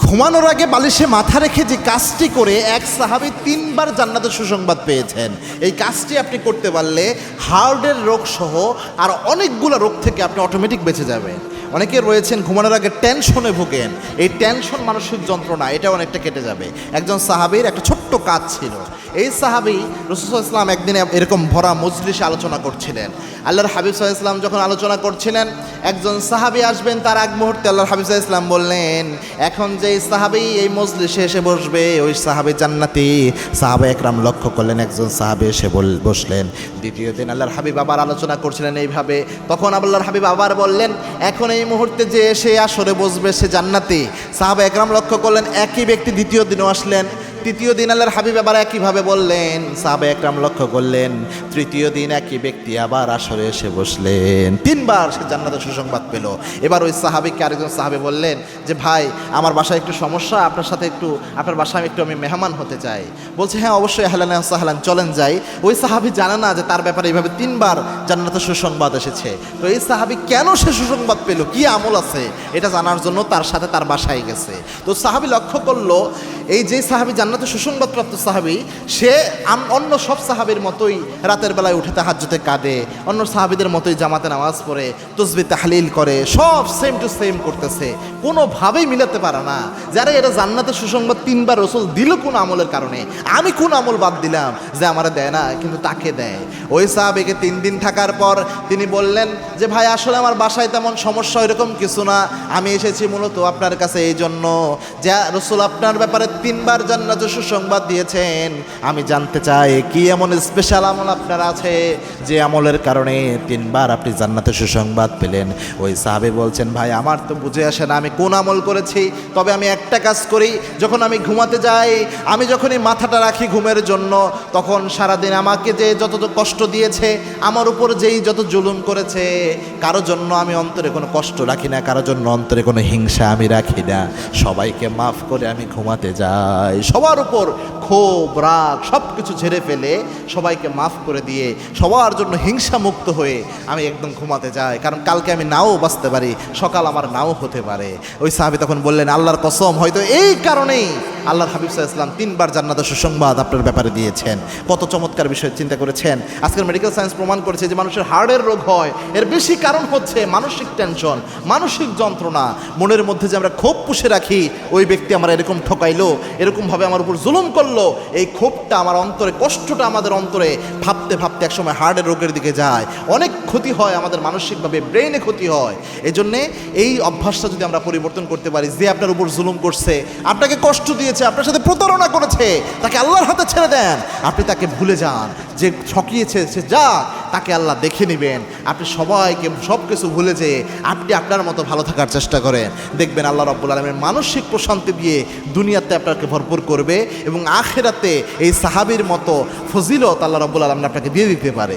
ঘুমানোর আগে বালিশে মাথা রেখে যে কাজটি করে এক সাহাবী 3 বার জান্নাতের সুসংবাদ পেয়েছেন। এই কাজটি আপনি করতে পারলে হার্টের রোগ সহ আর অনেকগুলো রোগ থেকে আপনি অটোমেটিক বেঁচে যাবেন। অনেকে রয়েছেন ঘুমানোর আগে টেনশনে ভোগেন, এই টেনশন মানসিক যন্ত্রণা এটা অনেকটা কেটে যাবে। একজন সাহাবীর একটা ছোট্ট কাজ ছিল। এই সাহাবী রাসূল সাল্লাল্লাহু আলাইহি ওয়াসাল্লাম একদিন এরকম ভরা মজলিসে আলোচনা করছিলেন। আল্লাহর হাবিব সাল্লাল্লাহু আলাইহি ওয়াসাল্লাম যখন আলোচনা করছিলেন, একজন সাহাবী আসবেন, তার আগ মুহূর্তে আল্লাহর হাবিব সাল্লাল্লাহু আলাইহি ওয়াসাল্লাম বললেন, এখন যে সাহাবী এই মজলিসে এসে বসবে ওই সাহাবী জান্নাতি। সাহাবা একরাম লক্ষ্য করলেন একজন সাহাবী এসে বসলেন। দ্বিতীয় দিন আল্লাহর হাবিব আবার আলোচনা করছিলেন এইভাবে, তখন আল্লাহর হাবিব আবার বললেন, এখন এই মুহূর্তে যে এসে আসরে বসবে সে জান্নাতি। সাহাবা একরাম লক্ষ্য করলেন একই ব্যক্তি দ্বিতীয় দিনও আসলেন। তৃতীয় দিন আল্লাহর হাবিব আবার একইভাবে বললেন, সাহাবা একরাম লক্ষ্য করলেন। তৃতীয় দিন একই ব্যক্তি আবার আসরে এসে বসলেন। 3 বার সে জান্নাতের সুসংবাদ পেল। এবার ওই সাহাবীকে আরেকজন সাহাবী বললেন যে, ভাই আমার বাসায় একটু সমস্যা, আপনার সাথে একটু আপনার বাসায় আমি মেহমান হতে চাই। বলছে, হ্যাঁ অবশ্যই, আহলান ওয়া সাহলান, চলেন যাই। ওই সাহাবী জানে না যে তার ব্যাপারে এইভাবে 3 বার জান্নাতের সুসংবাদ এসেছে। তো এই সাহাবী কেন সে সুসংবাদ পেল, কি আমল আছে এটা জানার জন্য তার সাথে তার বাসায় গেছে। তো সাহাবী লক্ষ্য করলো এই যে সাহাবী জান্নাতের সুসংবাদপ্রাপ্ত সাহাবী, সে অন্য সব সাহাবীর মতোই রাতের বেলায় উঠে তাহাজ্জুদে কাঁদে, অন্য সাহাবীদের মতোই জামাতে নামাজ পড়ে, তাসবিহ তাহলিল করে, সব সেম টু সেম করতেছে, কোনোভাবেই মিলাতে পারে না। যারা এটা জান্নাতের সুসংবাদ 3 বার রাসূল দিল কোন আমলের কারণে, আমি কোন আমল বাদ দিলাম যে আমারে দেয় না কিন্তু তাকে দেয়। ওই সাহাবীকে 3 দিন থাকার পর তিনি বললেন যে, ভাই আসলে আমার বাসায় তেমন সমস্যা এরকম কিছু না, আমি এসেছি মূলত আপনার কাছে এই জন্য যে রাসূল আপনার ব্যাপারে 3 বার জান্নাতের সুসংবাদ দিয়েছেন। আমি জানতে চাই কি এমন স্পেশাল আমল আপনার আছে যে আমলের কারণে 3 বার আপনি জান্নাতের সুসংবাদ পেলেন। ওই সাহাবী বলছেন, ভাই আমার তো বুঝে আসে না আমি কোন আমল করেছি, তবে আমি একটা কাজ করি, যখন আমি ঘুমাতে যাই, আমি যখনই মাথাটা রাখি ঘুমের জন্য, তখন সারাদিন আমাকে যে যত কষ্ট দিয়েছে, আমার উপর যেই যত জুলুম করেছে, কারো জন্য আমি অন্তরে কোনো কষ্ট রাখি না, কারো জন্য অন্তরে কোনো হিংসা আমি রাখি না, সবাইকে মাফ করে আমি ঘুমাতে যাই। সবার উপর ক্ষোভ রাগ সব কিছু ঝেড়ে ফেলে সবাইকে মাফ করে দিয়ে সবার জন্য হিংসা মুক্ত হয়ে আমি একদম ঘুমাতে যাই, কারণ কালকে আমি নাও বাঁচতে পারি, সকাল আমার নাও হতে পারে। ওই সাহাবী তখন বললেন, আল্লাহর কসম, হয়তো এই কারণেই আল্লাহর হাবিব সাল্লাল্লাহু আলাইহি ওয়াসাল্লাম 3 বার জান্নাতের সুসংবাদ আপনার ব্যাপারে দিয়েছেন। কত চমৎকার বিষয় চিন্তা করেছেন। আজকের মেডিকেল সায়েন্স প্রমাণ করেছে যে মানুষের হার্টের রোগ হয় এর বেশি কারণ হচ্ছে মানসিক টেনশন, মানসিক যন্ত্রণা। মনের মধ্যে যে আমরা ক্ষোভ পুষে রাখি, ওই ব্যক্তি আমার এরকম ঠকাইলো, এরকমভাবে আমার উপর জুলুম করলো, এই ক্ষোভটা আমার অন্তরে, কষ্টটা আমাদের অন্তরে ভাবতে ভাবতে একসময় হার্টের রোগের দিকে যায়, অনেক ক্ষতি হয় আমাদের মানসিকভাবে, ব্রেইনে ক্ষতি হয়। এই জন্যে এই অভ্যাসটা যদি আমরা পরিবর্তন করতে পারি, যে আপনার উপর জুলুম করছে, আপনাকে কষ্ট দিয়েছে, আপনার সাথে প্রতারণা করেছে, তাকে আল্লাহর হাতে ছেড়ে দেন, আপনি তাকে ভুলে যান। যে ঠকিয়েছে সে যা, তাকে আল্লাহ দেখে নেবেন। আপনি সবাইকে সব কিছু ভুলে যেয়ে আপনি আপনার মতো ভালো থাকার চেষ্টা করেন, দেখবেন আল্লাহ রাব্বুল আলামিন মানসিক প্রশান্তি দিয়ে দুনিয়াতে আপনাকে ভরপুর করবে এবং আখিরাতে এই সাহাবীর মতো ফজিলত আল্লাহ রাব্বুল আলামিন আপনাকে দিয়ে দিতে পারে।